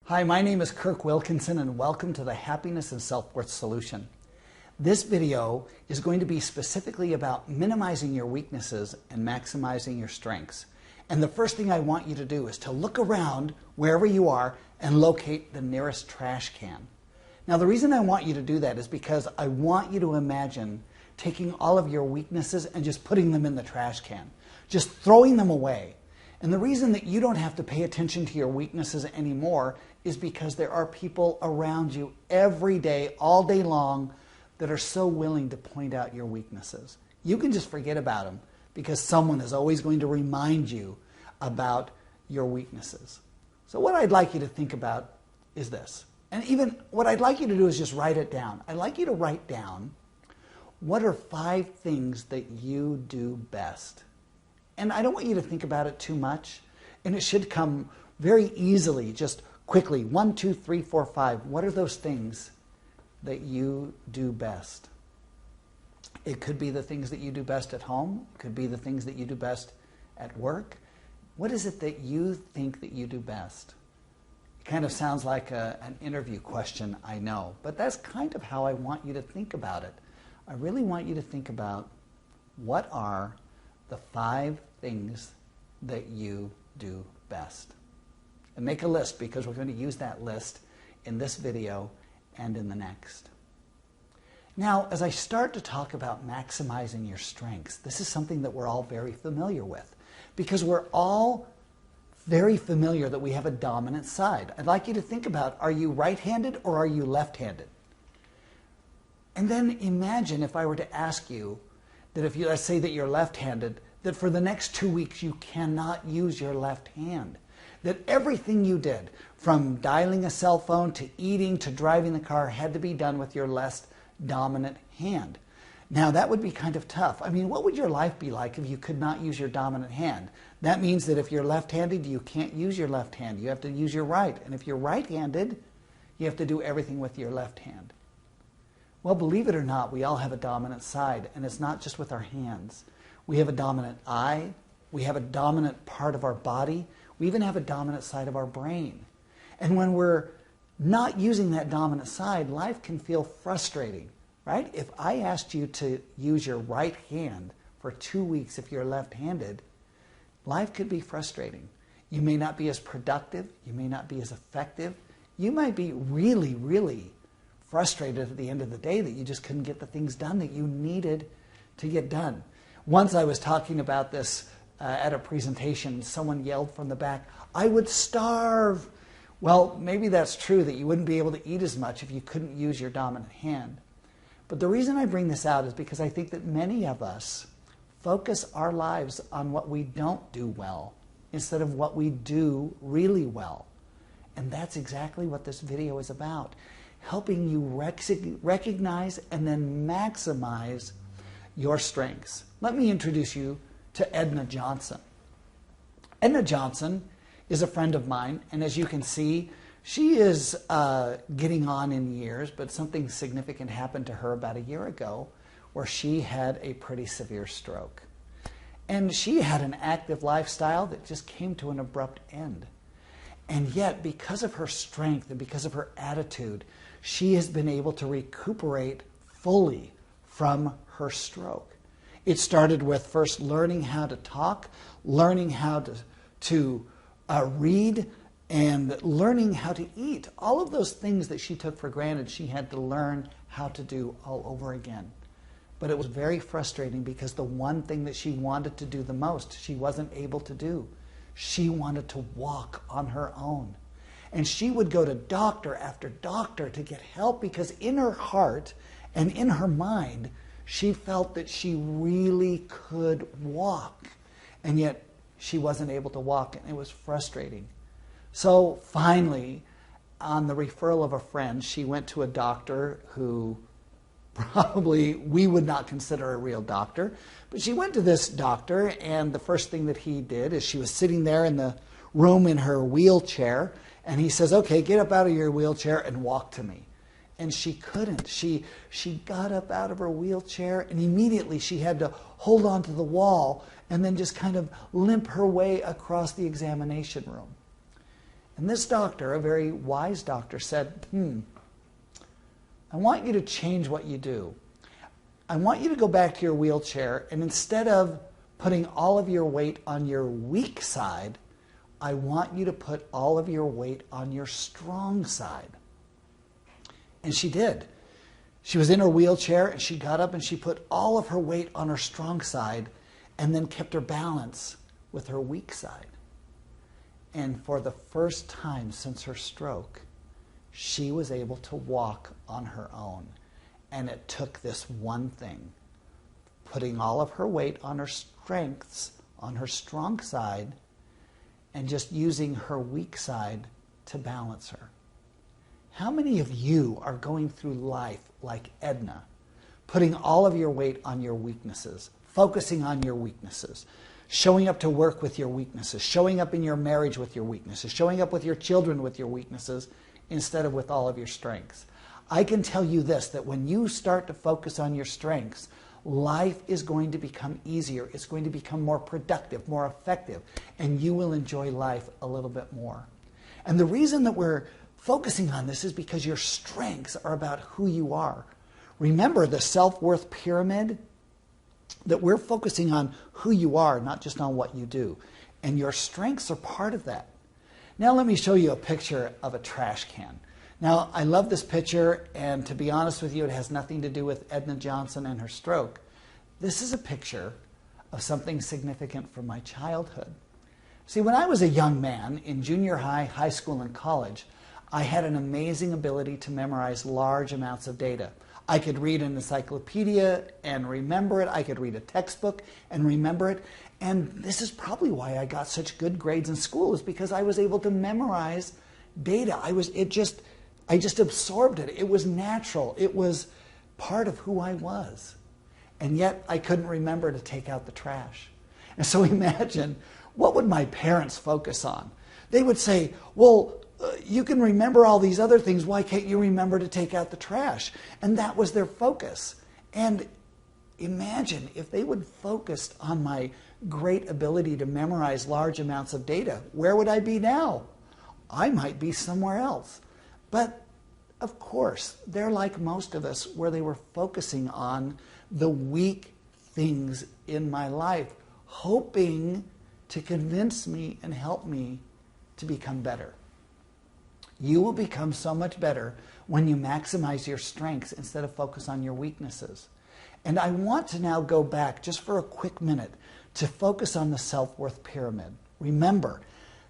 Hi, my name is Kirk Wilkinson and welcome to the Happiness and Self-Worth Solution. This video is going to be specifically about minimizing your weaknesses and maximizing your strengths. And the first thing I want you to do is to look around wherever you are and locate the nearest trash can. Now, the reason I want you to do that is because I want you to imagine taking all of your weaknesses and just putting them in the trash can, just throwing them away. And the reason that you don't have to pay attention to your weaknesses anymore is because there are people around you every day, all day long, that are so willing to point out your weaknesses. You can just forget about them because someone is always going to remind you about your weaknesses. So what I'd like you to think about is this. And even what I'd like you to do is just write it down. I'd like you to write down, what are 5 things that you do best? And I don't want you to think about it too much. And it should come very easily, just quickly. 1, 2, 3, 4, 5. What are those things that you do best? It could be the things that you do best at home. It could be the things that you do best at work. What is it that you think that you do best? It kind of sounds like an interview question, I know. But that's kind of how I want you to think about it. I really want you to think about what are the 5 things that you do best. And make a list, because we're going to use that list in this video and in the next. Now, as I start to talk about maximizing your strengths, this is something that we're all very familiar with, because we're all very familiar that we have a dominant side. I'd like you to think about, are you right-handed or are you left-handed? And then imagine if I were to ask you that if you, let's say that you're left-handed, that for the next 2 weeks you cannot use your left hand. That everything you did, from dialing a cell phone to eating to driving the car, had to be done with your less dominant hand. Now that would be kind of tough. I mean, what would your life be like if you could not use your dominant hand? That means that if you're left-handed, you can't use your left hand. You have to use your right. And if you're right-handed, you have to do everything with your left hand. Well, believe it or not, we all have a dominant side, and it's not just with our hands. We have a dominant eye. We have a dominant part of our body. We even have a dominant side of our brain. And when we're not using that dominant side, life can feel frustrating, right? If I asked you to use your right hand for 2 weeks if you're left-handed, life could be frustrating. You may not be as productive. You may not be as effective. You might be really, really frustrated at the end of the day that you just couldn't get the things done that you needed to get done. Once I was talking about this at a presentation, someone yelled from the back, "I would starve." Well, maybe that's true that you wouldn't be able to eat as much if you couldn't use your dominant hand. But the reason I bring this out is because I think that many of us focus our lives on what we don't do well instead of what we do really well. And that's exactly what this video is about, helping you recognize and then maximize your strengths. Let me introduce you to Edna Johnson. Edna Johnson is a friend of mine, and as you can see, she is getting on in years, but something significant happened to her about a year ago where she had a pretty severe stroke. And she had an active lifestyle that just came to an abrupt end. And yet, because of her strength and because of her attitude, she has been able to recuperate fully from her stroke. It started with first learning how to talk, learning how to read, and learning how to eat. All of those things that she took for granted, she had to learn how to do all over again. But it was very frustrating because the one thing that she wanted to do the most, she wasn't able to do. She wanted to walk on her own. And she would go to doctor after doctor to get help because in her heart and in her mind, she felt that she really could walk. And yet she wasn't able to walk, and it was frustrating. So finally, on the referral of a friend, she went to a doctor who probably we would not consider a real doctor. But she went to this doctor, and the first thing that he did is she was sitting there in the room in her wheelchair, and he says, "Okay, get up out of your wheelchair and walk to me." And she couldn't. She got up out of her wheelchair, and immediately she had to hold on to the wall and then just kind of limp her way across the examination room. And this doctor, a very wise doctor, said, I want you to change what you do. I want you to go back to your wheelchair, and instead of putting all of your weight on your weak side, I want you to put all of your weight on your strong side. And she did. She was in her wheelchair, and she got up and she put all of her weight on her strong side and then kept her balance with her weak side. And for the first time since her stroke, she was able to walk on her own. And it took this one thing, putting all of her weight on her strengths, on her strong side, and just using her weak side to balance her. How many of you are going through life like Edna, putting all of your weight on your weaknesses, focusing on your weaknesses, showing up to work with your weaknesses, showing up in your marriage with your weaknesses, showing up with your children with your weaknesses instead of with all of your strengths? I can tell you this, that when you start to focus on your strengths, life is going to become easier. It's going to become more productive, more effective, and you will enjoy life a little bit more. And the reason that we're focusing on this is because your strengths are about who you are. Remember the self-worth pyramid? That we're focusing on who you are, not just on what you do. And your strengths are part of that. Now let me show you a picture of a trash can. Now, I love this picture, and to be honest with you, it has nothing to do with Edna Johnson and her stroke. This is a picture of something significant from my childhood. See, when I was a young man in junior high, high school, and college, I had an amazing ability to memorize large amounts of data. I could read an encyclopedia and remember it. I could read a textbook and remember it. And this is probably why I got such good grades in school, is because I was able to memorize data. I just absorbed it. It was natural. It was part of who I was. And yet I couldn't remember to take out the trash. And so imagine, what would my parents focus on? They would say, well, you can remember all these other things. Why can't you remember to take out the trash? And that was their focus. And imagine if they would focus on my great ability to memorize large amounts of data. Where would I be now? I might be somewhere else. But of course, they're like most of us, where they were focusing on the weak things in my life, hoping to convince me and help me to become better. You will become so much better when you maximize your strengths instead of focus on your weaknesses. And I want to now go back just for a quick minute to focus on the self-worth pyramid. Remember,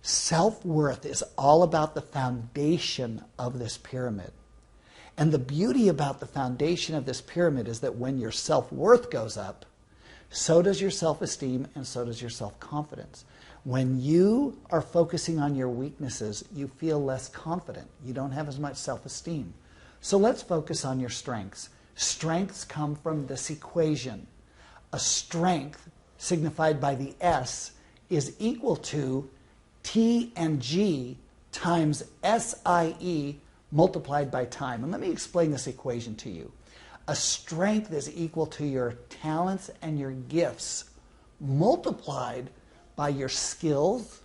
self-worth is all about the foundation of this pyramid. And the beauty about the foundation of this pyramid is that when your self-worth goes up, so does your self-esteem and so does your self-confidence. When you are focusing on your weaknesses, you feel less confident. You don't have as much self-esteem. So let's focus on your strengths. Strengths come from this equation. A strength, signified by the S, is equal to T and G times SIE multiplied by time. And let me explain this equation to you. A strength is equal to your talents and your gifts multiplied by your skills,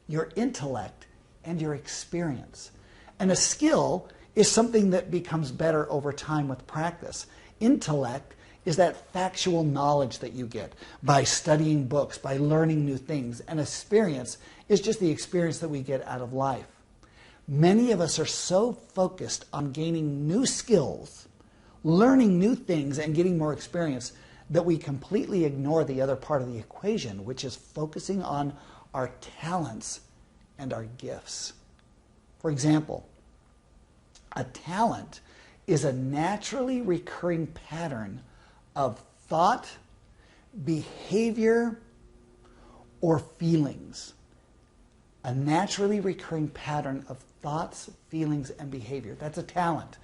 your intellect, and your experience. And a skill is something that becomes better over time with practice. Intellect is that factual knowledge that you get by studying books, by learning new things. And experience is just the experience that we get out of life. Many of us are so focused on gaining new skills, learning new things, and getting more experience that we completely ignore the other part of the equation, which is focusing on our talents and our gifts. For example, a talent is a naturally recurring pattern of thought, behavior, or feelings. A naturally recurring pattern of thoughts, feelings, and behavior. That's a talent.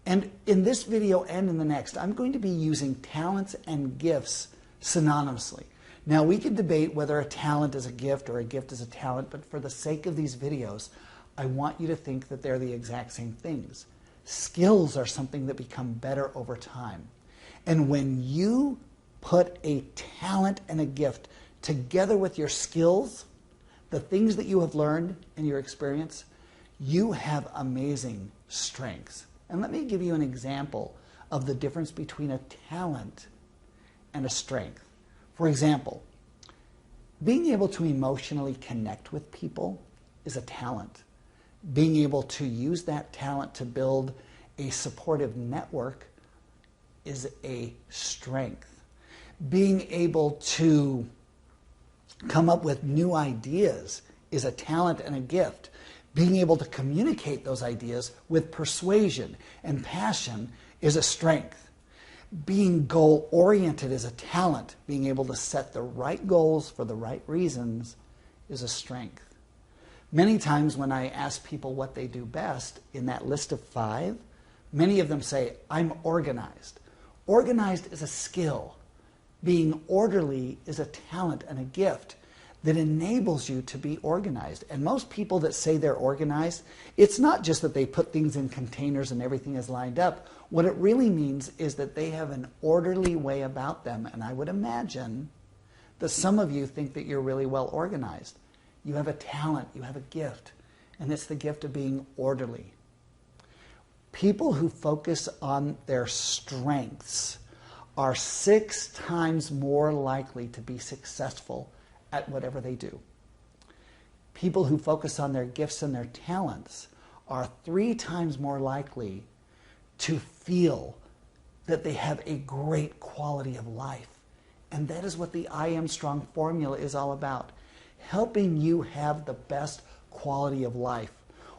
And in this video and in the next, I'm going to be using talents and gifts synonymously. Now, we could debate whether a talent is a gift or a gift is a talent, but for the sake of these videos, I want you to think that they're the exact same things. Skills are something that become better over time. And when you put a talent and a gift together with your skills, the things that you have learned in your experience, You have amazing strengths. And let me give you an example of the difference between a talent and a strength. For example, being able to emotionally connect with people is a talent. Being able to use that talent to build a supportive network is a strength. Being able to come up with new ideas is a talent and a gift. Being able to communicate those ideas with persuasion and passion is a strength. Being goal-oriented is a talent. Being able to set the right goals for the right reasons is a strength. Many times when I ask people what they do best in that list of 5, many of them say, I'm organized. Organized is a skill. Being orderly is a talent and a gift that enables you to be organized. And most people that say they're organized, it's not just that they put things in containers and everything is lined up. What it really means is that they have an orderly way about them. And I would imagine that some of you think that you're really well organized. You have a talent, you have a gift, and it's the gift of being orderly. People who focus on their strengths are 6 times more likely to be successful at whatever they do. People who focus on their gifts and their talents are 3 times more likely to feel that they have a great quality of life. And that is what the I Am Strong formula is all about, helping you have the best quality of life.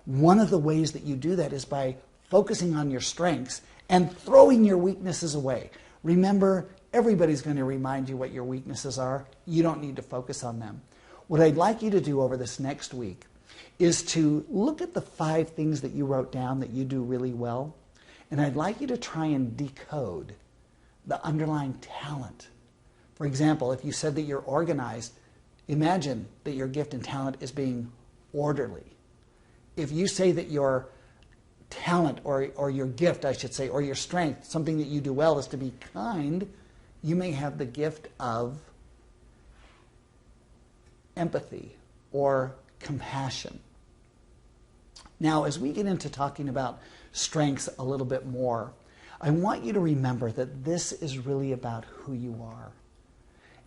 One of the ways that you do that is by focusing on your strengths and throwing your weaknesses away. Remember, everybody's going to remind you what your weaknesses are. You don't need to focus on them. What I'd like you to do over this next week is to look at the 5 things that you wrote down that you do really well, and I'd like you to try and decode the underlying talent. For example, if you said that you're organized, imagine that your gift and talent is being orderly. If you say that your talent, or your gift, I should say, or your strength, something that you do well, is to be kind, you may have the gift of empathy or compassion. Now, as we get into talking about strengths a little bit more, I want you to remember that this is really about who you are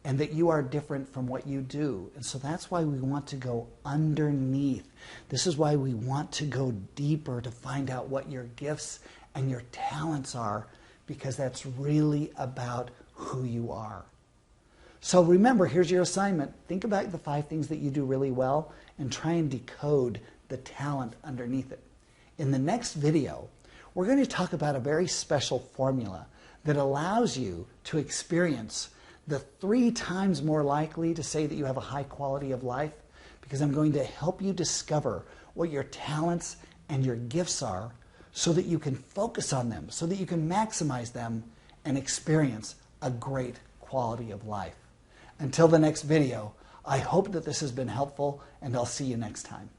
and that you are different from what you do. And so that's why we want to go underneath. This is why we want to go deeper to find out what your gifts and your talents are, because that's really about who you are. So remember, here's your assignment. Think about the 5 things that you do really well and try and decode the talent underneath it. In the next video, we're going to talk about a very special formula that allows you to experience the 3 times more likely to say that you have a high quality of life, because I'm going to help you discover what your talents and your gifts are so that you can focus on them, so that you can maximize them and experience a great quality of life. Until the next video, I hope that this has been helpful, and I'll see you next time.